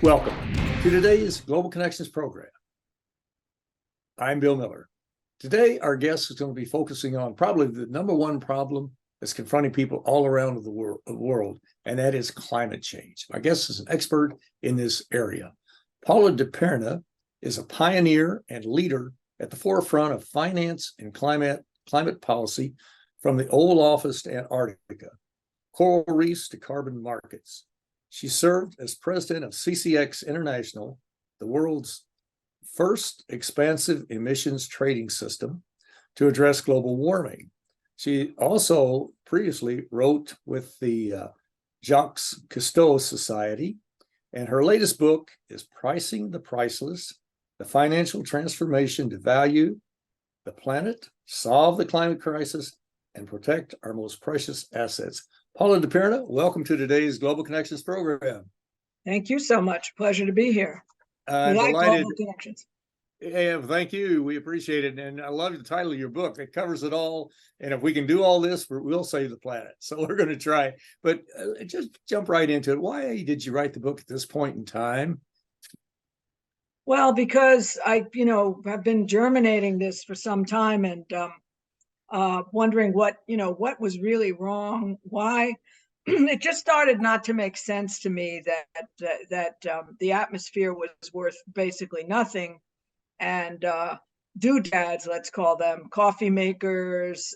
Welcome to today's Global Connections program. I'm Bill Miller. Today, our guest is going to be focusing on probably the number one problem that's confronting people all around the world, and that is climate change. My guest is an expert in this area. Paula DiPerna is a pioneer and leader at the forefront of finance and climate policy, from the Oval Office to Antarctica, coral reefs to carbon markets. She served as president of CCX International, the world's first expansive emissions trading system to address global warming. She also previously wrote with the Jacques Cousteau Society, and her latest book is Pricing the Priceless, the Financial Transformation to Value the Planet, Solve the Climate Crisis, and Protect Our Most Precious Assets. Paula DiPerna, welcome to today's Global Connections program. Thank you so much. Pleasure to be here. Delighted. Global Connections. Yeah, thank you. We appreciate it. And I love the title of your book. It covers it all. And if we can do all this, we'll save the planet. So we're going to try. But just jump right into it. Why did you write the book at this point in time? Well, because I, have been germinating this for some time and wondering what was really wrong, why. It just started not to make sense to me that the atmosphere was worth basically nothing, and doodads, let's call them, coffee makers,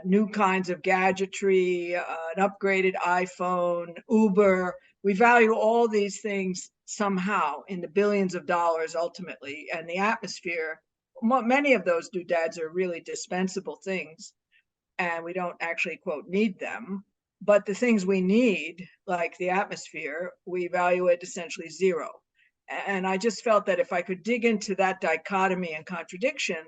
new kinds of gadgetry, an upgraded iPhone, Uber. We value all these things somehow in the billions of dollars ultimately, and the atmosphere, many of those doodads are really dispensable things, and we don't actually, quote, need them. But the things we need, like the atmosphere, we value at essentially zero. And I just felt that if I could dig into that dichotomy and contradiction,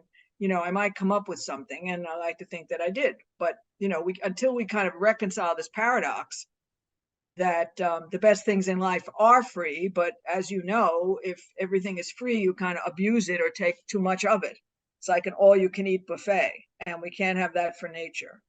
I might come up with something. And I like to think that I did. But, until we kind of reconcile this paradox that the best things in life are free, but as you know, if everything is free, you kind of abuse it or take too much of it. It's like an all-you-can-eat buffet, and we can't have that for nature.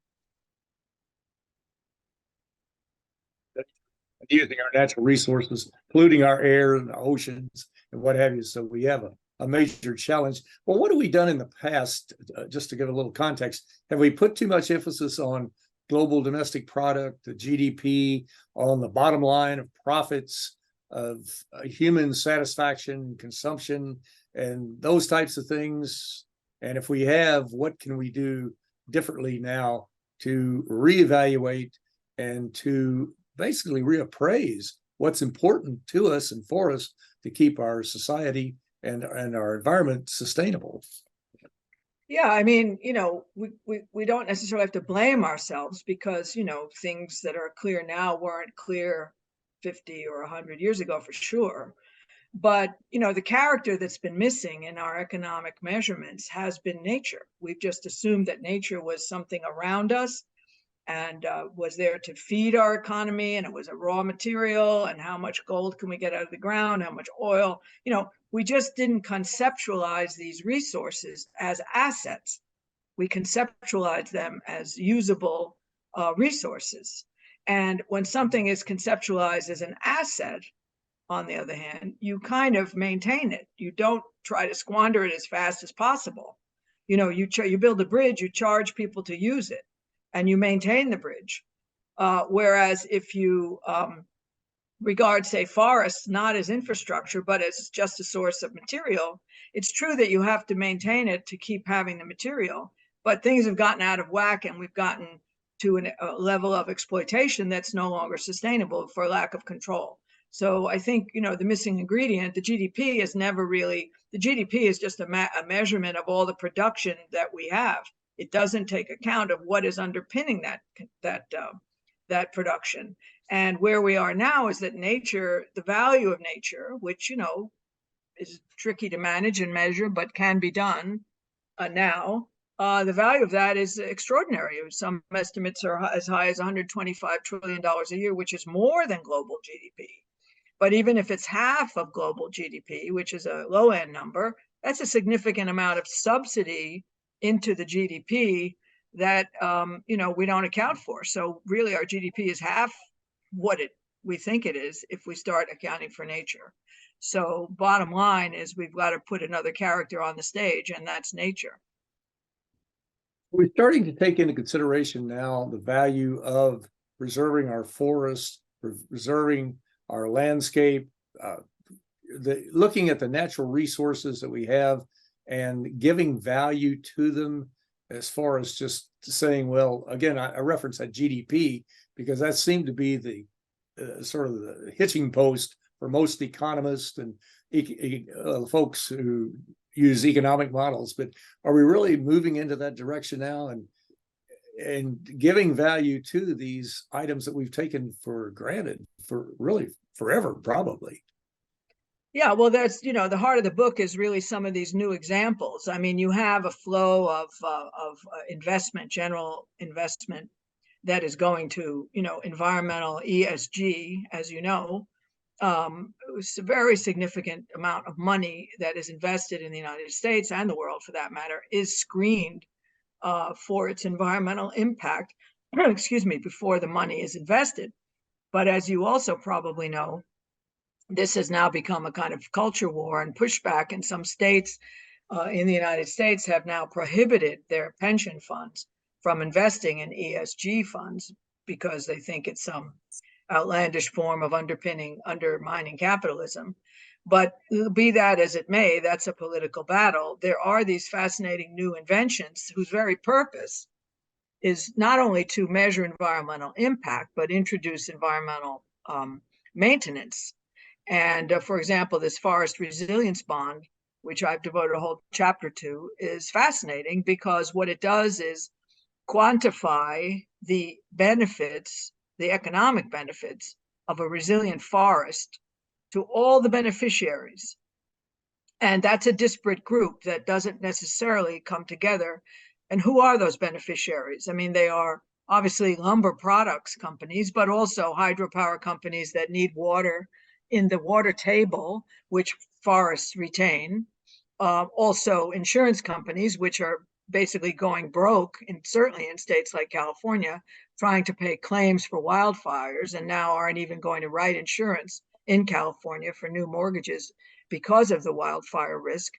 Using our natural resources, polluting our air and the oceans and what have you. So we have a major challenge. Well, what have we done in the past, just to give a little context? Have we put too much emphasis on global domestic product, the GDP, on the bottom line of profits, of human satisfaction, consumption, and those types of things? And if we have, what can we do differently now to reevaluate and to basically reappraise what's important to us and for us to keep our society and our environment sustainable? Yeah, I mean, we don't necessarily have to blame ourselves because, things that are clear now weren't clear 50 or 100 years ago for sure. But, the character that's been missing in our economic measurements has been nature. We've just assumed that nature was something around us and was there to feed our economy, and it was a raw material, and how much gold can we get out of the ground, how much oil. We just didn't conceptualize these resources as assets. We conceptualize them as usable resources. And when something is conceptualized as an asset, on the other hand, you kind of maintain it. You don't try to squander it as fast as possible. You build a bridge, you charge people to use it, and you maintain the bridge. Whereas if you regard, say, forests not as infrastructure, but as just a source of material, it's true that you have to maintain it to keep having the material, but things have gotten out of whack, and we've gotten to a level of exploitation that's no longer sustainable for lack of control. So I think, the missing ingredient, the GDP is never really, the GDP is just a measurement of all the production that we have. It doesn't take account of what is underpinning that production. And where we are now is that nature, the value of nature, which, is tricky to manage and measure, but can be done now, the value of that is extraordinary. Some estimates are as high as $125 trillion a year, which is more than global GDP. But even if it's half of global GDP, which is a low-end number, that's a significant amount of subsidy into the GDP that we don't account for. So really, our GDP is half what it we think it is if we start accounting for nature. So bottom line is we've got to put another character on the stage, and that's nature. We're starting to take into consideration now the value of preserving our forests, preserving our landscape, looking at the natural resources that we have and giving value to them, as far as just saying, well, again, I reference that GDP because that seemed to be the sort of the hitching post for most economists and folks who use economic models. But are we really moving into that direction now and giving value to these items that we've taken for granted for really forever, probably? Yeah, well, that's, the heart of the book is really some of these new examples. I mean, you have a flow of investment, general investment that is going to, environmental ESG, as you know. It's a very significant amount of money that is invested in the United States and the world, for that matter, is screened for its environmental impact, excuse me, before the money is invested. But as you also probably know, this has now become a kind of culture war and pushback, and some states in the United States have now prohibited their pension funds from investing in ESG funds because they think it's some outlandish form of undermining capitalism. But be that as it may, that's a political battle. There are these fascinating new inventions whose very purpose is not only to measure environmental impact, but introduce environmental maintenance. And for example, this forest resilience bond, which I've devoted a whole chapter to, is fascinating because what it does is quantify the benefits, the economic benefits of a resilient forest to all the beneficiaries. And that's a disparate group that doesn't necessarily come together. And who are those beneficiaries? I mean, they are obviously lumber products companies, but also hydropower companies that need water in the water table, which forests retain. Also insurance companies, which are basically going broke, certainly in states like California, trying to pay claims for wildfires, and now aren't even going to write insurance in California for new mortgages because of the wildfire risk.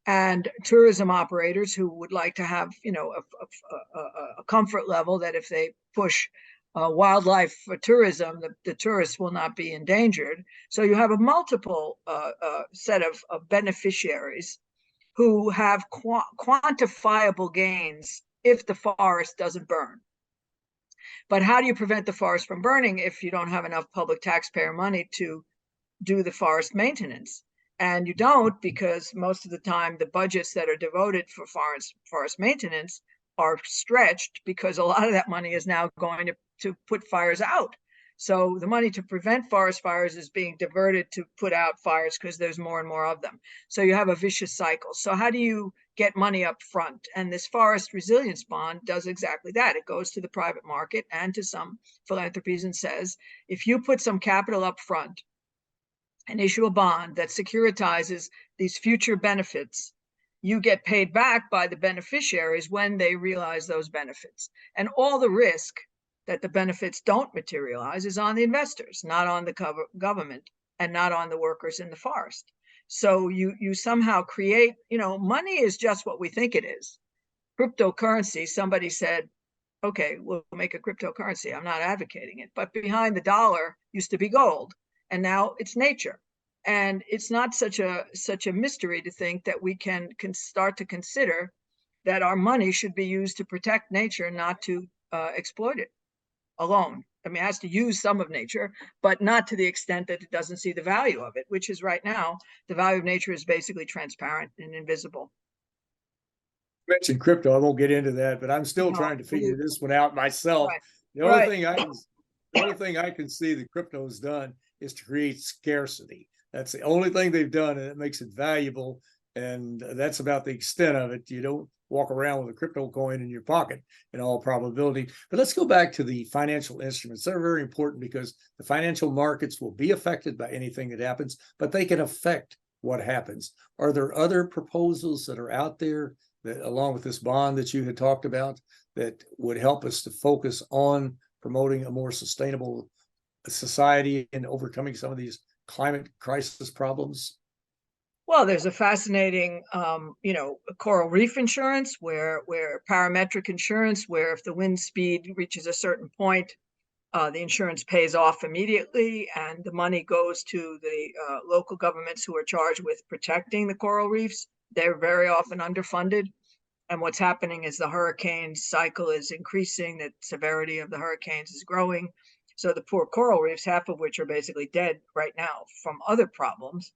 And tourism operators who would like to have, a comfort level that if they push wildlife for tourism, the tourists will not be endangered. So you have a multiple set of beneficiaries who have quantifiable gains if the forest doesn't burn. But how do you prevent the forest from burning if you don't have enough public taxpayer money to do the forest maintenance? And you don't, because most of the time the budgets that are devoted for forest maintenance are stretched because a lot of that money is now going to put fires out. So the money to prevent forest fires is being diverted to put out fires because there's more and more of them. So you have a vicious cycle. So how do you get money up front? And this forest resilience bond does exactly that. It goes to the private market and to some philanthropies and says, if you put some capital up front and issue a bond that securitizes these future benefits, you get paid back by the beneficiaries when they realize those benefits. And all the risk that the benefits don't materialize is on the investors, not on the government, and not on the workers in the forest. So you somehow create, money is just what we think it is. Cryptocurrency, somebody said, okay, we'll make a cryptocurrency. I'm not advocating it, but behind the dollar used to be gold, and now it's nature. And it's not such a mystery to think that we can start to consider that our money should be used to protect nature, not to exploit it alone. I mean, it has to use some of nature, but not to the extent that it doesn't see the value of it, which is right now, the value of nature is basically transparent and invisible. You mentioned crypto. I won't get into that, but I'm still trying to figure this one out myself. Right. The only thing I can see that crypto has done is to create scarcity. That's the only thing they've done, and it makes it valuable. And that's about the extent of it. You don't walk around with a crypto coin in your pocket in all probability. But let's go back to the financial instruments. They're very important because the financial markets will be affected by anything that happens, but they can affect what happens. Are there other proposals that are out there that, along with this bond that you had talked about, that would help us to focus on promoting a more sustainable society in overcoming some of these climate crisis problems? Well, there's a fascinating, coral reef insurance where parametric insurance, where if the wind speed reaches a certain point, the insurance pays off immediately, and the money goes to the local governments who are charged with protecting the coral reefs. They're very often underfunded. And what's happening is the hurricane cycle is increasing, the severity of the hurricanes is growing. So the poor coral reefs, half of which are basically dead right now from other problems,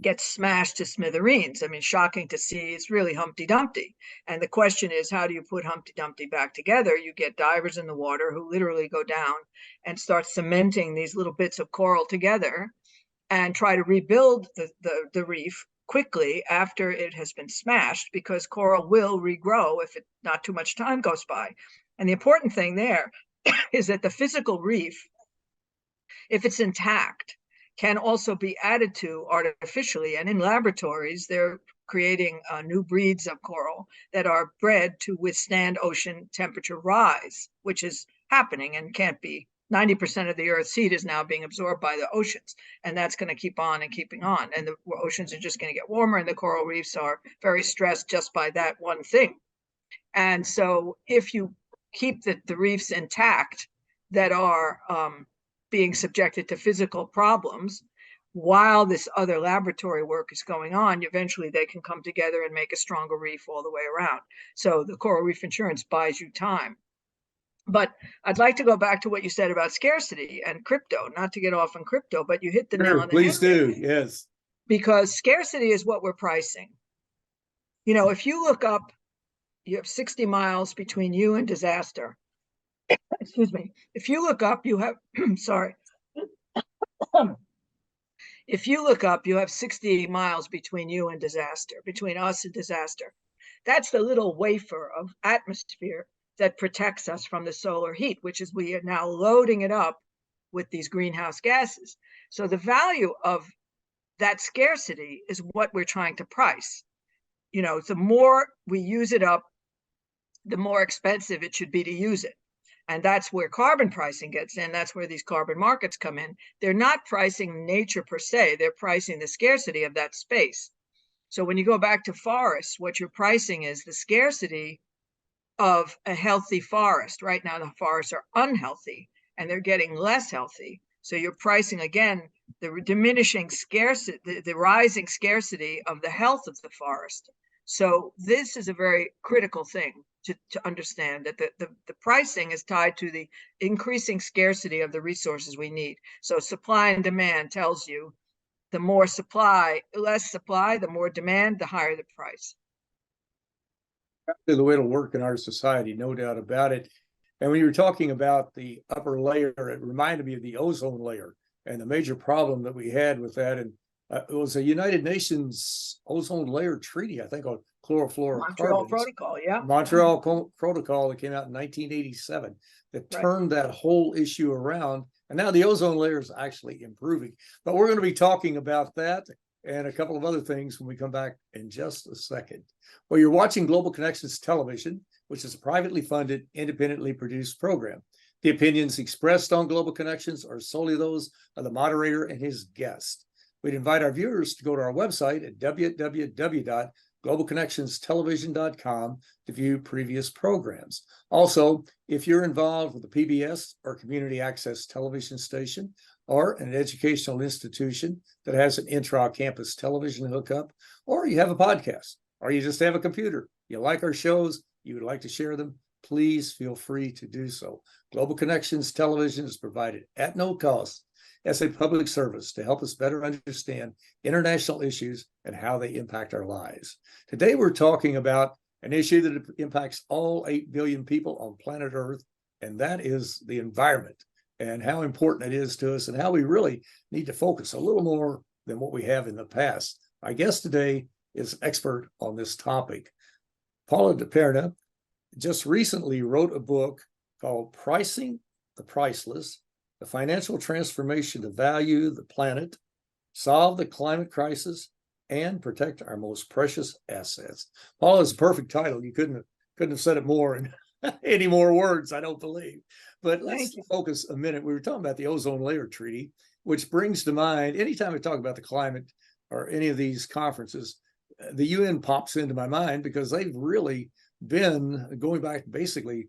get smashed to smithereens. I mean, shocking to see. It's really Humpty Dumpty. And the question is, how do you put Humpty Dumpty back together? You get divers in the water who literally go down and start cementing these little bits of coral together and try to rebuild the reef quickly after it has been smashed, because coral will regrow if not too much time goes by. And the important thing there is that the physical reef, if it's intact, can also be added to artificially. And in laboratories, they're creating new breeds of coral that are bred to withstand ocean temperature rise, which is happening and can't be. 90% of the Earth's heat is now being absorbed by the oceans, and that's going to keep on and keeping on. And the oceans are just going to get warmer, and the coral reefs are very stressed just by that one thing. And so if you keep the reefs intact that are being subjected to physical problems, while this other laboratory work is going on, eventually they can come together and make a stronger reef all the way around. So the coral reef insurance buys you time. But I'd like to go back to what you said about scarcity and crypto, not to get off on crypto, but you hit the nail on the head. Please do, yes. Because scarcity is what we're pricing. If you look up, you have 60 miles between you and disaster. Excuse me. If you look up, you have, sorry. If you look up, you have 60 miles between you and disaster, between us and disaster. That's the little wafer of atmosphere that protects us from the solar heat, which is we are now loading it up with these greenhouse gases. So the value of that scarcity is what we're trying to price. The more we use it up, the more expensive it should be to use it. And that's where carbon pricing gets in. That's where these carbon markets come in. They're not pricing nature per se. They're pricing the scarcity of that space. So when you go back to forests, what you're pricing is the scarcity of a healthy forest. Right now, the forests are unhealthy and they're getting less healthy. So you're pricing, again, the diminishing scarcity, the rising scarcity of the health of the forest. So this is a very critical thing to understand, that the pricing is tied to the increasing scarcity of the resources we need. So supply and demand tells you the more supply, less supply, the more demand, the higher the price. The way it'll work in our society, no doubt about it. And when you were talking about the upper layer, it reminded me of the ozone layer and the major problem that we had with that. And it was a United Nations ozone layer treaty, I think, on chlorofluorocarbons. Montreal Protocol, yeah. Montreal Protocol that came out in 1987 that turned that whole issue around. And now the ozone layer is actually improving. But we're going to be talking about that and a couple of other things when we come back in just a second. Well, you're watching Global Connections Television, which is a privately funded, independently produced program. The opinions expressed on Global Connections are solely those of the moderator and his guest. We'd invite our viewers to go to our website at www.globalconnectionstelevision.com to view previous programs. Also, if you're involved with a PBS or community access television station, or an educational institution that has an intra-campus television hookup, or you have a podcast, or you just have a computer, you like our shows, you would like to share them, please feel free to do so. Global Connections Television is provided at no cost as a public service to help us better understand international issues and how they impact our lives. Today, we're talking about an issue that impacts all 8 billion people on planet Earth, and that is the environment, and how important it is to us, and how we really need to focus a little more than what we have in the past. My guest today is an expert on this topic. Paula DiPerna just recently wrote a book called Pricing the Priceless, the Financial Transformation to Value the Planet, Solve the Climate Crisis, and Protect Our Most Precious Assets. Paula is a perfect title. You couldn't have said it more in any more words, I don't believe. But let's Thank you. focus a minute. We were talking about the ozone layer treaty, which brings to mind, anytime I talk about the climate or any of these conferences, the UN pops into my mind because they've really been going back basically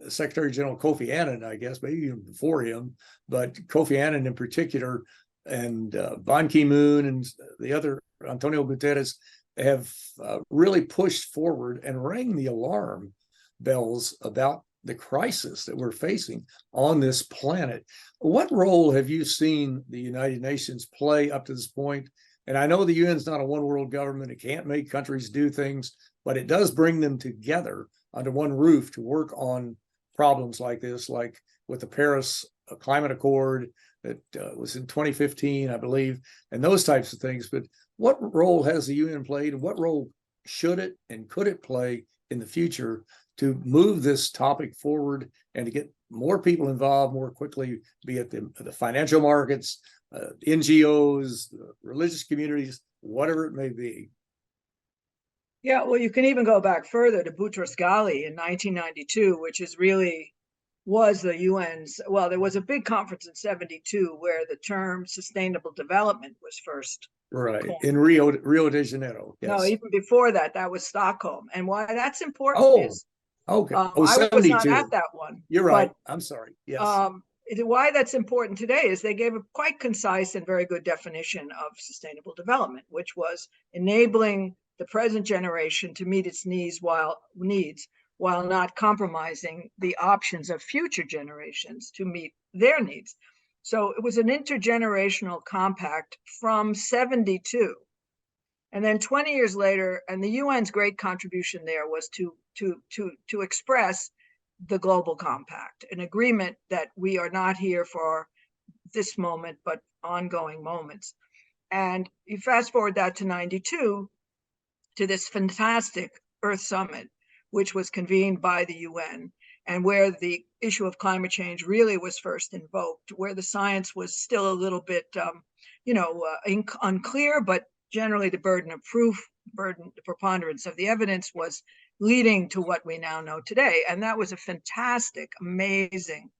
Secretary General Kofi Annan, I guess, maybe even before him, but Kofi Annan in particular, and Ban Ki-moon and the other Antonio Guterres have really pushed forward and rang the alarm bells about the crisis that we're facing on this planet. What role have you seen the United Nations play up to this point? And I know the UN is not a one world government. It can't make countries do things, but it does bring them together under one roof to work on problems like this, like with the Paris Climate Accord that was in 2015, I believe, and those types of things. But what role has the UN played, and what role should it and could it play in the future to move this topic forward and to get more people involved more quickly, be it the financial markets, NGOs, religious communities, whatever it may be? Yeah, well, you can even go back further to Boutros Ghali in 1992, which is really was the UN's, well, there was a big conference in 72 where the term sustainable development was first Right, coined. in Rio de Janeiro. No, Yes. even before that, that was Stockholm. And why that's important Oh, is okay. Oh, I was not 72. at that one, You're but right. I'm sorry. Yes. why that's important today is they gave a quite concise and very good definition of sustainable development, which was enabling the present generation to meet its needs while not compromising the options of future generations to meet their needs. So it was an intergenerational compact from 72. And then 20 years later, and the UN's great contribution there was to express the global compact, an agreement that we are not here for this moment, but ongoing moments. And you fast forward that to 92, to this fantastic Earth Summit, which was convened by the UN, and where the issue of climate change really was first invoked, where the science was still a little bit, unclear, but generally the burden of proof, the preponderance of the evidence was leading to what we now know today. And that was a fantastic, amazing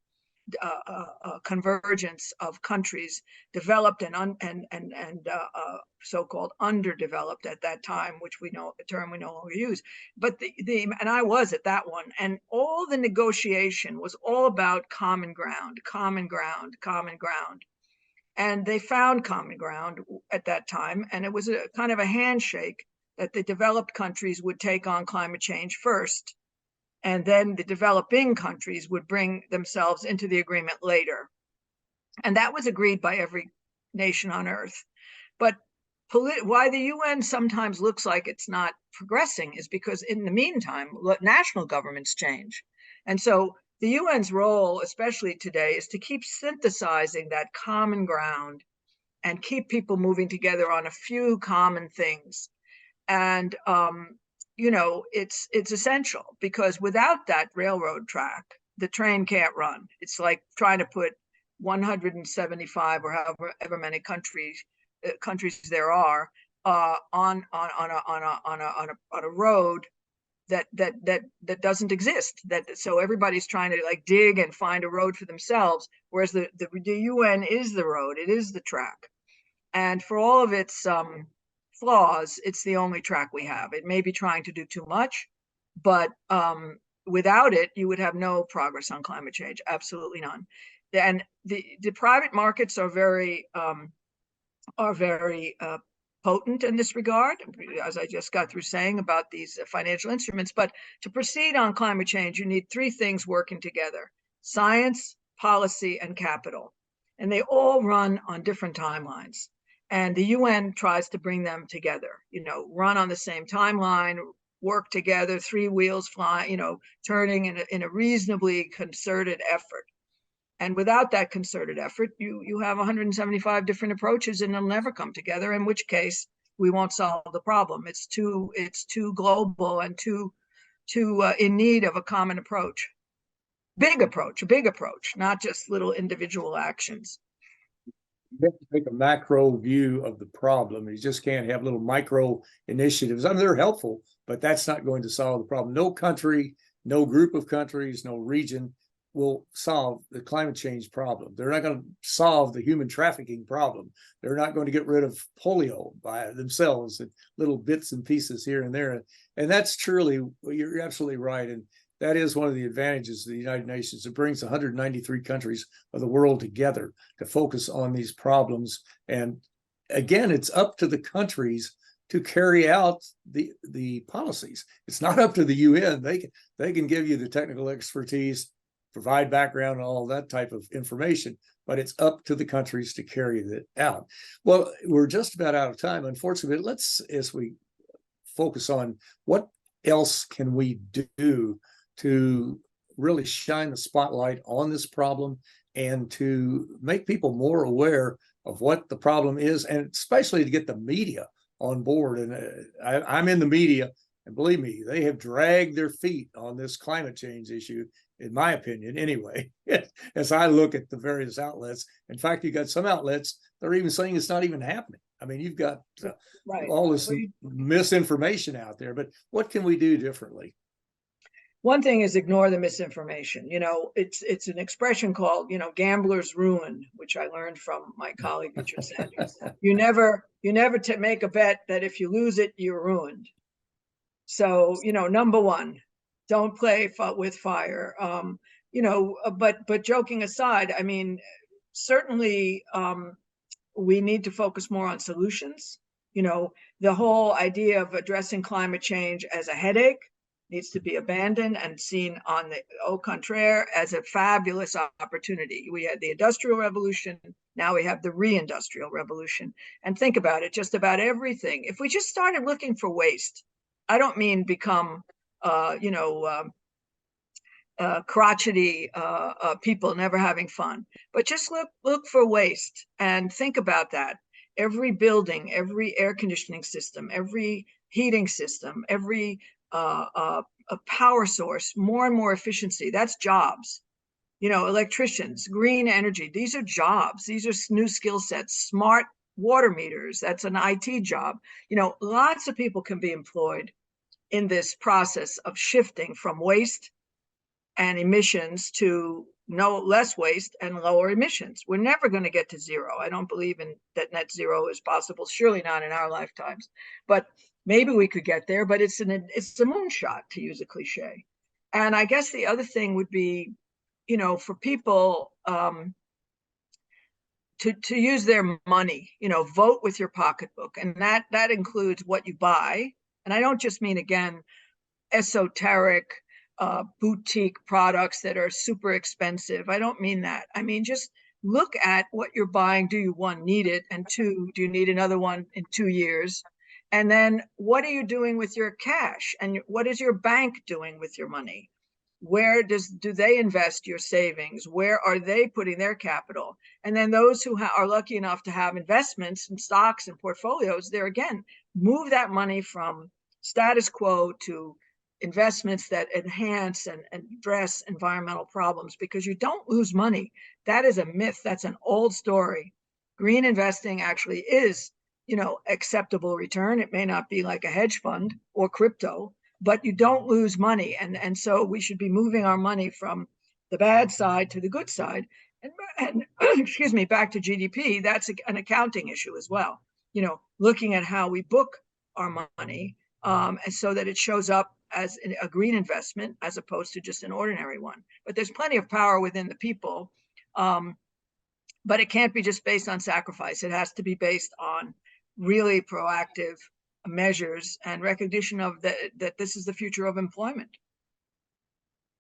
convergence of countries developed and so-called underdeveloped at that time, which we know a term we no longer use. But and I was at that one, and all the negotiation was all about common ground, common ground, common ground. And they found common ground at that time, and it was a kind of a handshake that the developed countries would take on climate change first, and then the developing countries would bring themselves into the agreement later. And that was agreed by every nation on earth. But why the UN sometimes looks like it's not progressing is because in the meantime, national governments change. And so the UN's role, especially today, is to keep synthesizing that common ground and keep people moving together on a few common things. And it's essential, because without that railroad track, the train can't run. It's like trying to put 175 or however many countries there are on a road that doesn't exist. So everybody's trying to like dig and find a road for themselves, whereas the UN is the road. It is the track, and for all of its flaws, it's the only track we have. It may be trying to do too much, but without it, you would have no progress on climate change. Absolutely none. And the private markets are very potent in this regard, as I just got through saying about these financial instruments. But to proceed on climate change, you need three things working together: science, policy, and capital. And they all run on different timelines. And the UN tries to bring them together, run on the same timeline, work together, three wheels flying, turning in a reasonably concerted effort. And without that concerted effort, you have 175 different approaches, and they'll never come together, in which case we won't solve the problem. It's too global and too in need of a common approach. A big approach, not just little individual actions. You have to take a macro view of the problem. You just can't have little micro initiatives. I mean, they're helpful, but that's not going to solve the problem. No country no group of countries, no region will solve the climate change problem. They're not going to solve the human trafficking problem. They're not going to get rid of polio by themselves and little bits and pieces here and there. And that's truly, you're absolutely right. And that is one of the advantages of the United Nations. It brings 193 countries of the world together to focus on these problems. And again, it's up to the countries to carry out the policies. It's not up to the UN. They can give you the technical expertise, provide background and all that type of information, but it's up to the countries to carry that out. Well, we're just about out of time, unfortunately. Let's, as we focus on what else can we do to really shine the spotlight on this problem and to make people more aware of what the problem is, and especially to get the media on board. And I'm in the media, and believe me, they have dragged their feet on this climate change issue, in my opinion, anyway, as I look at the various outlets. In fact, you got some outlets that are even saying it's not even happening. I mean, you've got all this misinformation out there, but what can we do differently? One thing is ignore the misinformation. You know, it's an expression called, you know, gambler's ruin, which I learned from my colleague Richard Sanders. You never make a bet that if you lose it, you're ruined. So, you know, number one, don't play with fire. You know, but joking aside, I mean, certainly we need to focus more on solutions. You know, the whole idea of addressing climate change as a headache needs to be abandoned and seen on the au contraire as a fabulous opportunity. We had the Industrial Revolution, now we have the re-industrial revolution. And think about it, just about everything. If we just started looking for waste, I don't mean become, crotchety people never having fun, but just look for waste and think about that. Every building, every air conditioning system, every heating system, every a power source, more and more efficiency. That's jobs. You know, electricians, green energy. These are jobs. These are new skill sets. Smart water meters. That's an IT job. You know, lots of people can be employed in this process of shifting from waste and emissions to no less waste and lower emissions. We're never going to get to zero. I don't believe in that net zero is possible. Surely not in our lifetimes. But maybe we could get there, but it's a moonshot, to use a cliche. And I guess the other thing would be, you know, for people to use their money, you know, vote with your pocketbook. And that includes what you buy. And I don't just mean, again, esoteric boutique products that are super expensive. I don't mean that. I mean, just look at what you're buying. Do you, one, need it? And two, do you need another one in 2 years? And then what are you doing with your cash? And what is your bank doing with your money? Where do they invest your savings? Where are they putting their capital? And then those who are lucky enough to have investments and stocks and portfolios, there again, move that money from status quo to investments that enhance and address environmental problems, because you don't lose money. That is a myth. That's an old story. Green investing actually is, you know, acceptable return. It may not be like a hedge fund or crypto, but you don't lose money. And so we should be moving our money from the bad side to the good side. And excuse me, back to GDP, that's an accounting issue as well. You know, looking at how we book our money and so that it shows up as a green investment as opposed to just an ordinary one. But there's plenty of power within the people. But it can't be just based on sacrifice. It has to be based on really proactive measures and recognition of that this is the future of employment.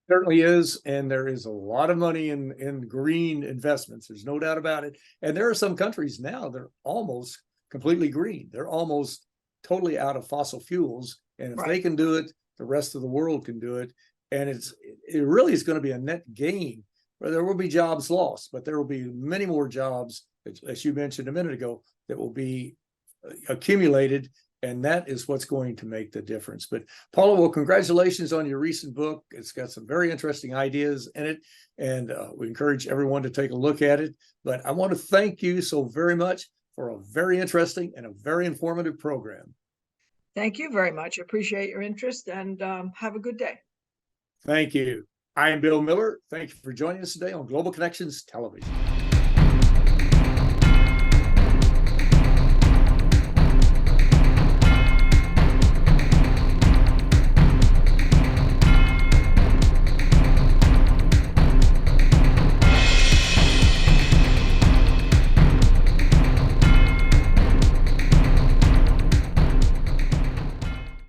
Certainly is, and there is a lot of money in green investments. There's no doubt about it. And there are some countries now that are almost completely green. They're almost totally out of fossil fuels. And if they can do it, the rest of the world can do it. And it really is going to be a net gain, where there will be jobs lost, but there will be many more jobs, as you mentioned a minute ago, that will be accumulated, and that is what's going to make the difference. But Paula, well, congratulations on your recent book. It's got some very interesting ideas in it, and we encourage everyone to take a look at it. But I want to thank you so very much for a very interesting and a very informative program. Thank you very much. Appreciate your interest, and have a good day. Thank you. I'm Bill Miller. Thank you for joining us today on Global Connections Television.